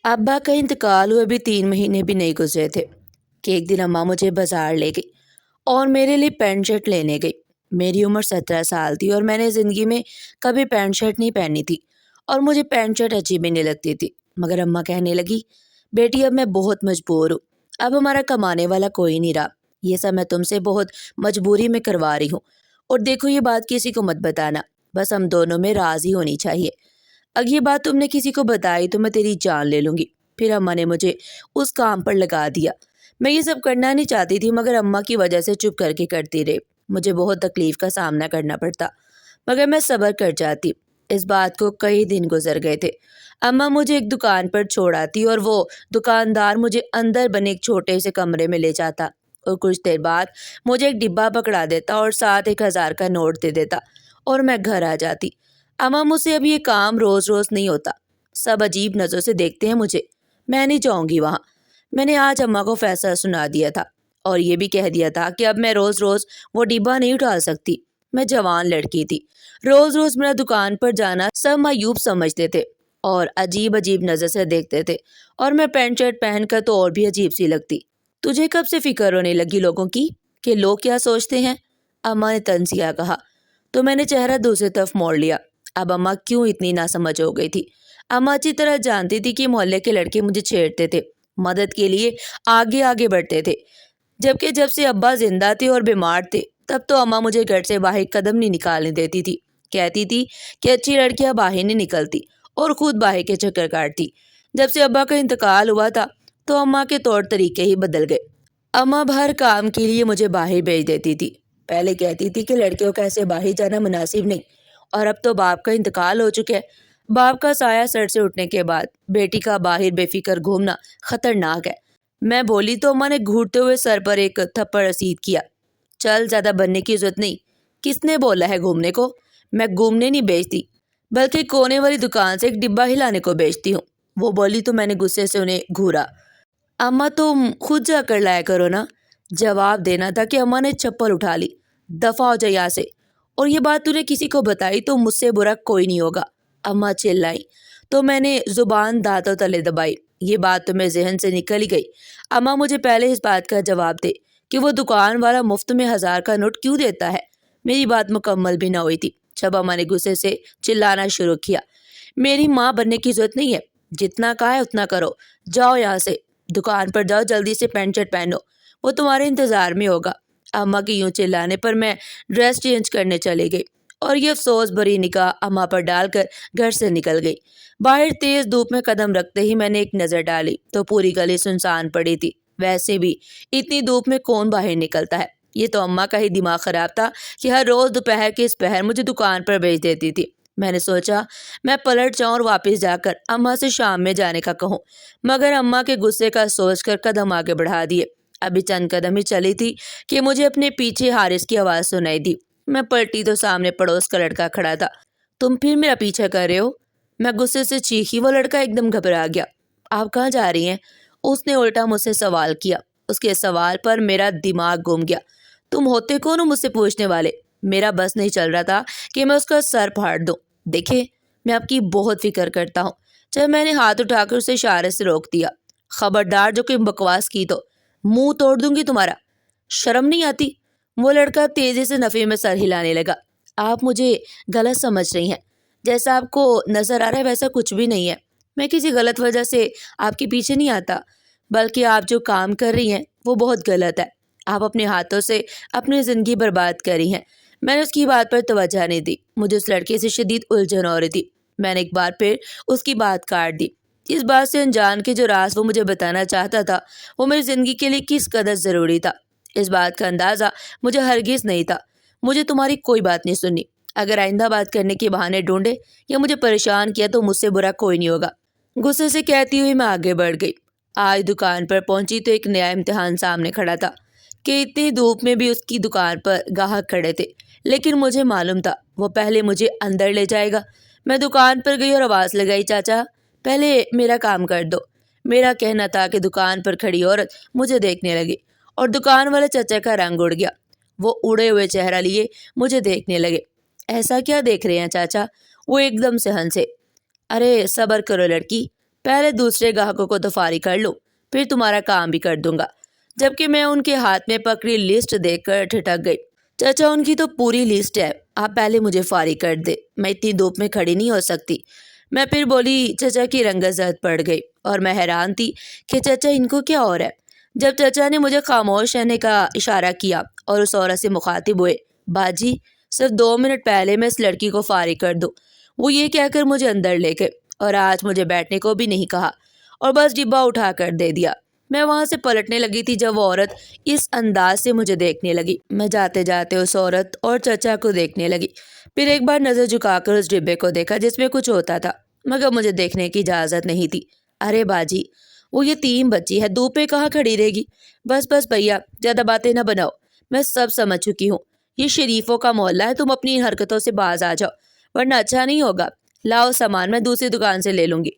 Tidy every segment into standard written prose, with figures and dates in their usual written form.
अब्बा का इंतकाल हुए भी 3 महीने भी नहीं गुजरे थे कि एक दिन अम्मा मुझे बाजार ले गई और मेरे लिए पैंट शर्ट लेने गई। मेरी उम्र 17 साल थी और मैंने ज़िंदगी में कभी पैंट शर्ट नहीं पहनी थी और मुझे पैंट शर्ट अच्छी भी नहीं लगती थी। मगर अम्मा कहने लगी, बेटी अब मैं बहुत मजबूर हूँ, अब हमारा कमाने वाला कोई नहीं रहा, ये सब मैं तुमसे बहुत मजबूरी में करवा रही हूँ। और देखो, ये बात किसी को मत बताना, बस हम दोनों में राज़ी होनी चाहिए। अगर ये बात तुमने किसी को बताई तो मैं तेरी जान ले लूँगी। फिर अम्मा ने मुझे उस काम पर लगा दिया। मैं ये सब करना नहीं चाहती थी मगर अम्मा की वजह से चुप करके करती रही। मुझे बहुत तकलीफ़ का सामना करना पड़ता मगर मैं सब्र कर जाती। इस बात को कई दिन गुजर गए थे। अम्मा मुझे एक दुकान पर छोड़ आती और वो दुकानदार मुझे अंदर बने एक छोटे से कमरे में ले जाता और कुछ देर बाद मुझे एक डिब्बा पकड़ा देता और साथ 1,000 का नोट दे देता और मैं घर आ जाती। अम्मा, मुझसे अब ये काम रोज़ रोज़ नहीं होता, सब अजीब नज़रों से देखते हैं मुझे, मैं नहीं जाऊँगी वहाँ। मैंने आज अम्मा को फैसला सुना दिया था और ये भी कह दिया था कि अब मैं रोज़ रोज़ वो डिब्बा नहीं उठा सकती। मैं जवान लड़की थी, रोज़ रोज़ मेरा दुकान पर जाना सब मायूब समझते थे और अजीब अजीब नज़र से देखते थे और मैं पैंट शर्ट पहन कर तो और भी अजीब सी लगती। तुझे कब से फिक्र होने लगी लोगों की कि लोग क्या सोचते हैं? अम्मा ने तंजिया कहा। तो मैंने चेहरा दूसरी तरफ मोड़ लिया। अब अम्मा क्यों इतनी नासमझ हो गई थी? अम्मा अच्छी तरह जानती थी कि मोहल्ले के लड़के मुझे छेड़ते थे, मदद के लिए आगे आगे बढ़ते थे, जबकि जब से अब्बा जिंदा थे और बीमार थे तब तो अम्मा मुझे घर से बाहर कदम नहीं निकालने देती थी। कहती थी कि अच्छी लड़कियां बाहर नहीं निकलती और खुद बाहर के चक्कर काटती। जब से अब्बा का इंतकाल हुआ था तो अम्मा के तौर तरीके ही बदल गए। अम्मा हर काम के लिए मुझे बाहर भेज देती थी। पहले कहती थी कि लड़कियों का ऐसे बाहर जाना मुनासिब नहीं, और अब तो बाप का इंतकाल हो चुका है। बाप का साया सर से उठने के बाद बेटी का बाहर बेफिक्र घूमना खतरनाक है। मैं बोली तो अम्मा ने घूरते हुए सर पर एक थप्पड़ रसीद किया। चल, ज्यादा बनने की जरूरत नहीं। किसने बोला है घूमने को? मैं घूमने नहीं बेचती, बल्कि कोने वाली दुकान से एक डिब्बा हिलाने को बेचती हूँ। वो बोली तो मैंने गुस्से से उन्हें घूरा। अम्मा, तुम खुद जाकर लाया करो ना। जवाब देना था कि अम्मा ने चप्पल उठा ली। दफा हो जाए यहाँ से, और ये बात तूने किसी को बताई तो मुझसे बुरा कोई नहीं होगा। अम्मा चिल्लाई तो मैंने जुबान दांतों तले दबाई। ये बात तो मेरे जहन से निकल ही गई। अम्मा, मुझे पहले इस बात का जवाब दे कि वो दुकान वाला मुफ्त में 1,000 का नोट क्यों देता है। मेरी बात मुकम्मल भी ना हुई थी जब अम्मा ने गुस्से से चिल्लाना शुरू किया। मेरी माँ बनने की जरूरत नहीं है, जितना कहा है उतना करो। जाओ यहाँ से, दुकान पर जाओ, जल्दी से पैंट शर्ट पहनो, वो तुम्हारे इंतजार में होगा। अम्मा की यूं चिल्लाने पर मैं ड्रेस चेंज करने चली गई और ये अफसोस भरी निगाह अम्मा पर डालकर घर से निकल गई। बाहर तेज धूप में कदम रखते ही मैंने एक नज़र डाली तो पूरी गली सुनसान पड़ी थी। वैसे भी इतनी धूप में कौन बाहर निकलता है। ये तो अम्मा का ही दिमाग खराब था कि हर रोज दोपहर के इस पहर मुझे दुकान पर भेज देती थी। मैंने सोचा मैं पलट जाऊं और वापस जाकर अम्मा से शाम में जाने का कहूं, मगर अम्मा के गुस्से का सोचकर कदम आगे बढ़ा दिए। अभी चंद कदम ही चली थी कि मुझे अपने पीछे हारिस की आवाज़ सुनाई दी। मैं पलटी तो सामने पड़ोस का लड़का खड़ा था। तुम फिर मेरा पीछा कर रहे हो? मैं गुस्से से चीखी। वो लड़का एकदम घबरा गया। आप कहाँ जा रही हैं? उसने उल्टा मुझसे सवाल किया। उसके सवाल पर मेरा दिमाग घूम गया। तुम होते कौन हो मुझसे पूछने वाले? मेरा बस नहीं चल रहा था कि मैं उसका सर फाड़ दूं। देखिए, मैं आपकी बहुत फिक्र करता हूँ। जब मैंने हाथ उठाकर उसे इशारे से रोक दिया। खबरदार, जो कोई बकवास की तो मुंह तोड़ दूंगी तुम्हारा। शर्म नहीं आती? वो लड़का तेजी से नफे में सर हिलाने लगा। आप मुझे गलत समझ रही हैं। जैसा आपको नजर आ रहा है वैसा कुछ भी नहीं है। मैं किसी गलत वजह से आपके पीछे नहीं आता, बल्कि आप जो काम कर रही हैं वो बहुत गलत है। आप अपने हाथों से अपनी ज़िंदगी बर्बाद कर रही हैं। मैंने उसकी बात पर तवज्जो नहीं दी। मुझे उस लड़के से शदीद उलझन हो रही थी। मैंने एक बार फिर उसकी बात काट दी। इस बात से अनजान के जो राज वो मुझे बताना चाहता था वो मेरी ज़िंदगी के लिए किस कदर ज़रूरी था, इस बात का अंदाज़ा मुझे हरगिज़ नहीं था। मुझे तुम्हारी कोई बात नहीं सुननी। अगर आइंदा बात करने के बहाने ढूंढे या मुझे परेशान किया तो मुझसे बुरा कोई नहीं होगा। गुस्से से कहती हुई मैं आगे बढ़ गई। आज दुकान पर पहुंची तो एक नया इम्तिहान सामने खड़ा था कि इतनी धूप में भी उसकी दुकान पर ग्राहक खड़े थे, लेकिन मुझे मालूम था वो पहले मुझे अंदर ले जाएगा। मैं दुकान पर गई और आवाज़ लगाई, चाचा पहले मेरा काम कर दो। मेरा कहना था कि दुकान पर खड़ी औरत मुझे देखने लगी और दुकान वाले चाचा का रंग उड़ गया। वो उड़े हुए चेहरा लिए मुझे देखने लगे। ऐसा क्या देख रहे हैं चाचा? वो एकदम से हंसे। अरे सब्र करो लड़की, पहले दूसरे ग्राहकों को तो फारिग कर लूँ, फिर तुम्हारा काम भी कर दूंगा। जबकि मैं उनके हाथ में पकड़ी लिस्ट देखकर ठिठक गई। चाचा, उनकी तो पूरी लिस्ट है, आप पहले मुझे फारिग कर दे, मैं इतनी धूप में खड़ी नहीं हो सकती। मैं फिर बोली। चाचा की रंगत जद पड़ गई और मैं हैरान थी कि चाचा इनको क्या हो रहा है। जब चाचा ने मुझे खामोश रहने का इशारा किया और उस औरत से मुखातिब हुए, बाजी सिर्फ 2 मिनट पहले मैं इस लड़की को फारिग कर दूँ, वो ये कहकर मुझे अंदर ले गए और आज मुझे बैठने को भी नहीं कहा और बस डिब्बा उठा कर दे दिया। मैं वहाँ से पलटने लगी थी जब वो औरत इस अंदाज से मुझे देखने लगी। मैं जाते जाते उस औरत और चाचा को देखने लगी, फिर एक बार नज़र झुकाकर उस डिब्बे को देखा जिसमें कुछ होता था, मगर मुझे देखने की इजाज़त नहीं थी। अरे बाजी, वो ये 3 बच्ची है, धूप में कहाँ खड़ी रहेगी। बस बस भैया, ज़्यादा बातें ना बनाओ, मैं सब समझ चुकी हूँ। ये शरीफों का मोहल्ला है, तुम अपनी इन हरकतों से बाज आ जाओ वरना अच्छा नहीं होगा। लाओ सामान, मैं दूसरी दुकान से ले लूँगी।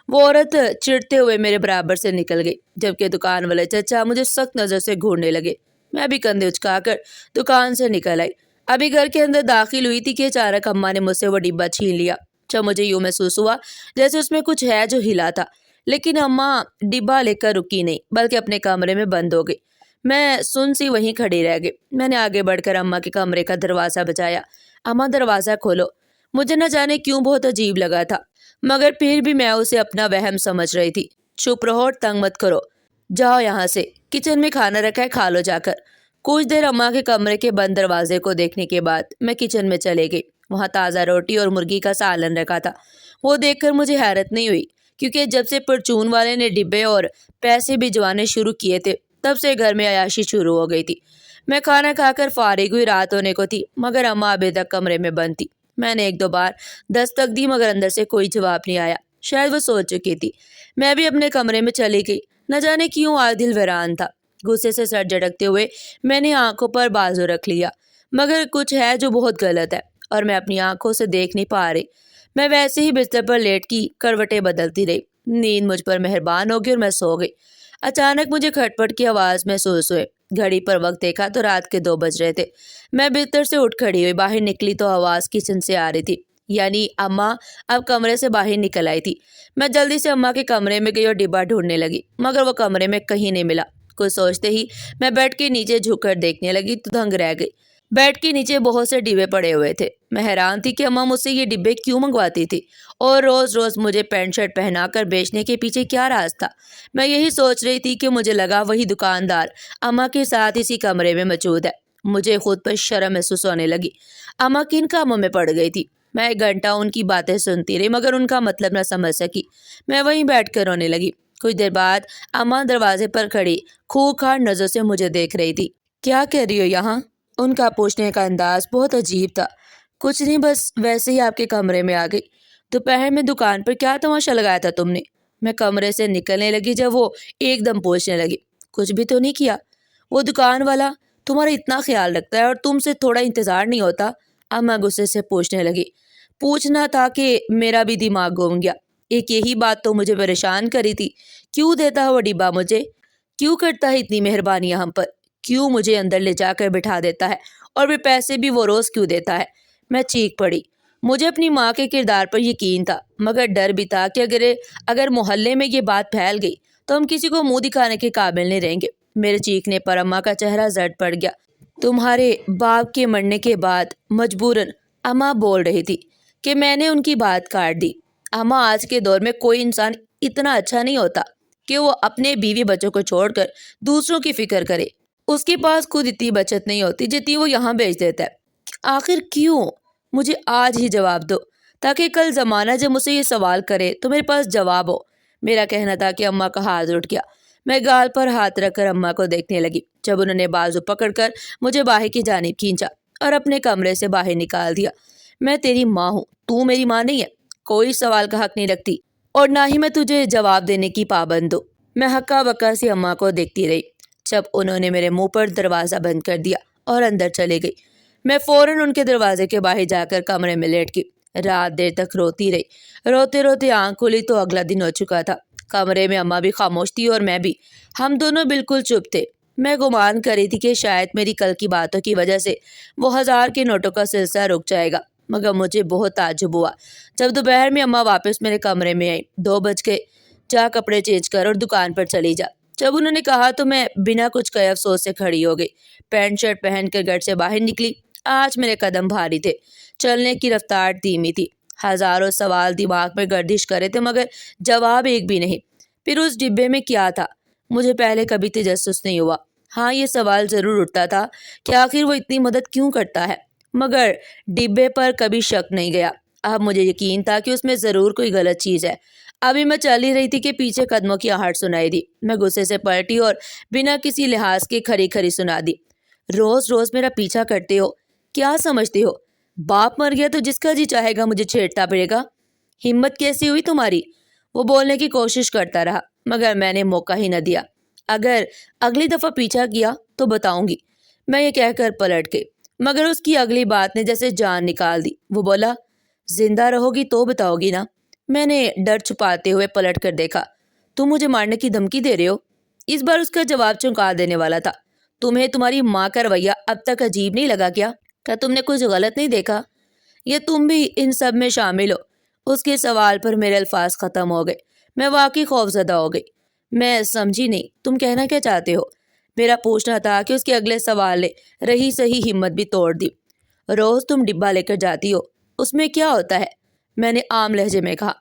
वो औरत चिढ़ते हुए मेरे बराबर से निकल गई, जबकि दुकान वाले चाचा मुझे सख्त नज़र से घूरने लगे। मैं भी कंधे उचकाकर दुकान से निकल आई। अभी घर के अंदर दाखिल हुई थी कि अचानक अम्मा ने मुझसे वो डिब्बा छीन लिया। जब मुझे यूँ महसूस हुआ जैसे उसमें कुछ है जो हिला था, लेकिन अम्मा डिब्बा लेकर रुकी नहीं, बल्कि अपने कमरे में बंद हो गई। मैं सुन सी वहीं खड़ी रह गई। मैंने आगे बढ़कर अम्मा के कमरे का दरवाज़ा बजाया। अम्मा, दरवाज़ा खोलो। मुझे न जाने क्यों बहुत अजीब लगा था, मगर फिर भी मैं उसे अपना वहम समझ रही थी। चुप रहो और तंग मत करो, जाओ यहाँ से, किचन में खाना रखा है, खा लो जाकर। कुछ देर अम्मा के कमरे के बंद दरवाजे को देखने के बाद मैं किचन में चले गई। वहाँ ताज़ा रोटी और मुर्गी का सालन रखा था। वो देखकर मुझे हैरत नहीं हुई, क्योंकि जब से परचून वाले ने डिब्बे और पैसे भिजवाने शुरू किए थे तब से घर में अयाशी शुरू हो गई थी। मैं खाना खाकर फारिग हुई, रात होने को थी, मगर अम्मा अभी तक कमरे में बंद थी। मैंने 1-2 बार दस्तक दी, मगर अंदर से कोई जवाब नहीं आया। शायद वो सो चुकी थी। मैं भी अपने कमरे में चली गई। न जाने क्यों आज दिल वीरान था। गुस्से से सर झटकते हुए मैंने आंखों पर बाजू रख लिया, मगर कुछ है जो बहुत गलत है और मैं अपनी आंखों से देख नहीं पा रही। मैं वैसे ही बिस्तर पर लेट की करवटें बदलती रही। नींद मुझ पर मेहरबान हो गई और मैं सो गई। अचानक मुझे खटपट की आवाज़ महसूस हुई। घड़ी पर वक्त देखा तो रात के 2 बज रहे थे। मैं बिस्तर से उठ खड़ी हुई, बाहर निकली तो आवाज़ किचन से आ रही थी, यानी अम्मा अब कमरे से बाहर निकल आई थी। मैं जल्दी से अम्मा के कमरे में गई और डिब्बा ढूंढने लगी, मगर वो कमरे में कहीं नहीं मिला। कुछ सोचते ही मैं बेड के नीचे झुककर देखने लगी तो दंग रह गई। बेड के नीचे बहुत से डिब्बे पड़े हुए थे। मैं हैरान थी कि अम्मा मुझसे ये डिब्बे क्यों मंगवाती थी और रोज़ रोज़ मुझे पैंट शर्ट पहनाकर बेचने के पीछे क्या राज था। मैं यही सोच रही थी कि मुझे लगा वही दुकानदार अम्मा के साथ इसी कमरे में मौजूद है। मुझे खुद पर शर्म महसूस होने लगी। अम्मा किन कामों में पड़ गई थी। मैं 1 घंटा उनकी बातें सुनती रही, मगर उनका मतलब न समझ सकी। मैं वहीं बैठ कर रोने लगी। कुछ देर बाद अम्मा दरवाजे पर खड़ी खूंखार नज़र से मुझे देख रही थी। क्या कह रही हो यहाँ? उनका पूछने का अंदाज बहुत अजीब था। कुछ नहीं, बस वैसे ही आपके कमरे में आ गई। दोपहर में दुकान पर क्या तमाशा लगाया था तुमने? मैं कमरे से निकलने लगी जब वो एकदम पूछने लगी। कुछ भी तो नहीं किया। वो दुकान वाला तुम्हारा इतना ख्याल रखता है और तुमसे थोड़ा इंतज़ार नहीं होता? अम्मा गुस्से से पूछने लगी। पूछना था कि मेरा भी दिमाग घूम गया। एक यही बात तो मुझे परेशान करी थी। क्यों देता है वो डिब्बा मुझे? क्यों करता है इतनी मेहरबानी हम पर? क्यों मुझे अंदर ले जाकर बिठा देता है और वे पैसे भी वो रोज़ क्यों देता है? मैं चीख पड़ी। मुझे अपनी माँ के किरदार पर यकीन था, मगर डर भी था कि अगर मोहल्ले में ये बात फैल गई तो हम किसी को मुंह दिखाने के काबिल नहीं रहेंगे। मेरे चीखने पर अम्मा का चेहरा जर्द पड़ गया। तुम्हारे बाप के मरने के बाद मजबूरन, अम्मा बोल रही थी कि मैंने उनकी बात काट दी। अम्मा, आज के दौर में कोई इंसान इतना अच्छा नहीं होता कि वो अपने बीवी बच्चों को छोड़कर दूसरों की फिक्र करे। उसके पास खुद इतनी बचत नहीं होती जितनी वो यहाँ बेच देता है। आखिर क्यों? मुझे आज ही जवाब दो, ताकि कल ज़माना जब मुझसे ये सवाल करे तो मेरे पास जवाब हो। मेरा कहना था कि अम्मा का हाथ उठ गया। मैं गाल पर हाथ रखकर अम्मा को देखने लगी, जब उन्होंने बाजू पकड़कर मुझे बाहर की जानिब खींचा और अपने कमरे से बाहर निकाल दिया। मैं तेरी माँ हूँ, तू मेरी माँ नहीं है। कोई सवाल का हक नहीं रखती और ना ही मैं तुझे जवाब देने की पाबंद हूँ। मैं हक्का बक्का सी अम्मा को देखती रही जब उन्होंने मेरे मुंह पर दरवाज़ा बंद कर दिया और अंदर चले गई। मैं फ़ौरन उनके दरवाजे के बाहर जाकर कमरे में लेट गई। रात देर तक रोती रही। रोते रोते आंख खुली तो अगला दिन हो चुका था। कमरे में अम्मा भी खामोश थी और मैं भी। हम दोनों बिल्कुल चुप थे। मैं गुमान कर रही थी कि शायद मेरी कल की बातों की वजह से वो 1000 के नोटों का सिलसिला रुक जाएगा, मगर मुझे बहुत ताज्जुब हुआ जब दोपहर में अम्मा वापस मेरे कमरे में आई। 2 बज गए। جا کپڑے چینج کر اور دکان پر چلی جا۔ جب انہوں نے کہا تو میں بنا کچھ کہے افسوس سے کھڑی ہو گئی۔ پینٹ شرٹ پہن کر گھر سے باہر نکلی۔ آج میرے قدم بھاری تھے، چلنے کی رفتار دھیمی تھی۔ ہزاروں سوال دماغ میں گردش کرے تھے مگر جواب ایک بھی نہیں۔ پھر اس ڈبے میں کیا تھا؟ مجھے پہلے کبھی تجسس نہیں ہوا۔ ہاں، یہ سوال ضرور اٹھتا تھا کہ آخر وہ اتنی مدد کیوں کرتا ہے، مگر ڈبے پر کبھی شک نہیں گیا۔ اب مجھے یقین تھا کہ اس میں ضرور کوئی غلط چیز ہے۔ ابھی میں چل ہی رہی تھی کہ پیچھے قدموں کی آہٹ سنائی دی۔ میں غصے سے پلٹی اور بنا کسی لحاظ کے کھری کھری سنا دی، روز روز میرا پیچھا کرتے ہو، کیا سمجھتے ہو باپ مر گیا تو جس کا جی چاہے گا مجھے چھیڑتا پڑے گا؟ ہمت کیسی ہوئی تمہاری؟ وہ بولنے کی کوشش کرتا رہا مگر میں نے موقع ہی نہ دیا۔ اگر اگلی دفعہ پیچھا کیا تو بتاؤں گی، میں یہ کہہ کر پلٹ گئی، مگر اس کی اگلی بات نے جیسے جان نکال دی۔ وہ بولا، زندہ رہو گی تو بتاؤ گی نا؟ میں نے ڈر چھپاتے ہوئے پلٹ کر دیکھا۔ تم مجھے مارنے کی دھمکی دے رہے ہو؟ اس بار اس کا جواب چونکا دینے والا تھا۔ تمہیں تمہاری ماں کا رویہ اب تک عجیب نہیں لگا کیا تم نے کچھ غلط نہیں دیکھا؟ یا تم بھی ان سب میں شامل ہو؟ اس کے سوال پر میرے الفاظ ختم ہو گئے۔ میں واقعی خوفزدہ ہو گئی۔ میں سمجھی نہیں، تم کہنا کیا چاہتے ہو؟ میرا پوچھنا تھا کہ اس کے اگلے سوال نے رہی صحیح ہمت بھی توڑ دی۔ روز تم ڈبہ لے کر جاتی ہو، اس میں کیا ہوتا ہے؟ میں نے عام لہجے میں کہا۔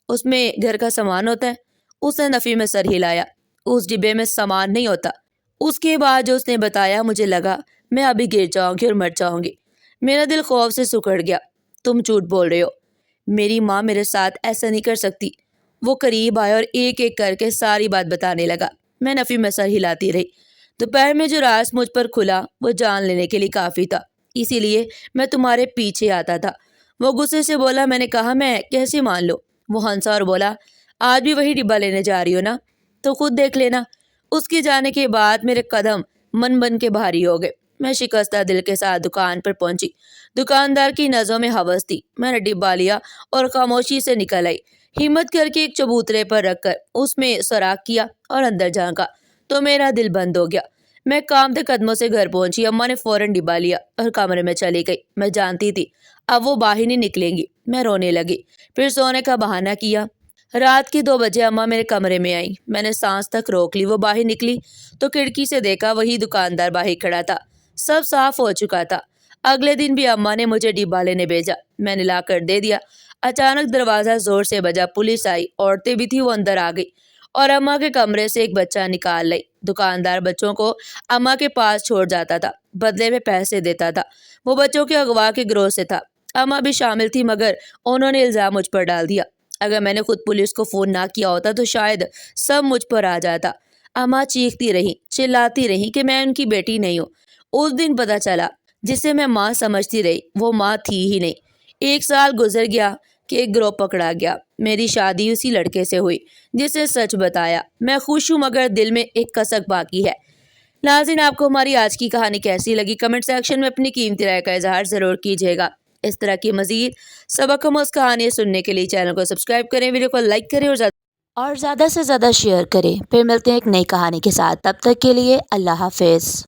اس میں گھر کا سامان ہوتا ہے۔ اس نے نفی میں سر ہلایا۔ اس ڈبے میں سامان نہیں ہوتا۔ اس کے بعد جو اس نے بتایا مجھے لگا میں ابھی گر جاؤں گی اور مر جاؤں گی۔ میرا دل خوف سے سکڑ گیا۔ تم جھوٹ بول رہے ہو، میری ماں میرے ساتھ ایسا نہیں کر سکتی۔ وہ قریب آیا اور ایک ایک کر کے ساری بات بتانے لگا۔ میں نفی میں سر ہلاتی رہی۔ دوپہر میں جو راز مجھ پر کھلا وہ جان لینے کے لیے کافی تھا، اسی لیے میں تمہارے پیچھے آتا تھا۔ وہ غصے سے بولا۔ میں نے کہا، میں کیسے مان لوں؟ وہ ہنسا اور بولا، آج بھی وہی ڈبہ لینے جا رہی ہو نا؟ تو خود دیکھ لینا۔ اس کے جانے کے بعد میرے قدم من بن کے بھاری ہو گئے۔ میں شکستہ دل کے ساتھ دکان پر پہنچی۔ دکاندار کی نظروں میں ہوس تھی۔ میں نے ڈبہ لیا اور خاموشی سے نکل آئی۔ ہمت کر کے ایک چبوترے پر رکھ کر اس میں سوراخ کیا اور اندر جھانکا تو میرا دل بند ہو گیا۔ میں کانپتے قدموں سے گھر پہنچی۔ اماں نے فوراً ڈبہ لیا اور کمرے میں چلی گئی۔ میں جانتی تھی اب وہ باہر نہیں نکلیں گی۔ میں رونے لگی، پھر سونے کا بہانہ کیا۔ رات کے 2 بجے اماں میرے کمرے میں آئیں۔ میں نے سانس تک روک لی۔ وہ باہر نکلی تو کھڑکی سے دیکھا وہی دکاندار باہر کھڑا تھا۔ سب صاف ہو چکا تھا۔ اگلے دن بھی اماں نے مجھے ڈبہ لینے بھیجا۔ میں نے لا کر دے دیا۔ اچانک دروازہ زور سے بجا۔ پولیس آئی، عورتیں بھی تھی، وہ اندر آ گئی اور اماں کے کمرے سے ایک بچہ نکال لائی۔ دکاندار بچوں کو اماں کے پاس چھوڑ جاتا تھا، بدلے میں پیسے دیتا تھا۔ وہ بچوں کے اغوا کے گروہ سے تھا۔ اماں بھی شامل تھی مگر انہوں نے الزام مجھ پر ڈال دیا۔ اگر میں نے خود پولیس کو فون نہ کیا ہوتا تو شاید سب مجھ پر آ جاتا۔ اماں چیختی رہی، چلاتی رہی کہ میں ان کی بیٹی نہیں ہوں۔ اس دن پتہ چلا جسے میں ماں سمجھتی رہی وہ ماں تھی ہی نہیں۔ 1 سال گزر گیا کہ ایک گروہ پکڑا گیا۔ میری شادی اسی لڑکے سے ہوئی جس نے سچ بتایا۔ میں خوش ہوں مگر دل میں ایک کسک باقی ہے۔ ناظرین، آپ کو ہماری آج کی کہانی کیسی لگی؟ کمنٹ سیکشن میں اپنی قیمتی رائے کا اظہار ضرور کیجیے گا۔ اس طرح کی مزید سبق آموز کہانیاں سننے کے لیے چینل کو سبسکرائب کریں، ویڈیو کو لائک کریں اور زیادہ سے زیادہ شیئر کریں۔ پھر ملتے ہیں ایک نئی کہانی کے ساتھ، تب تک کے لیے اللہ حافظ۔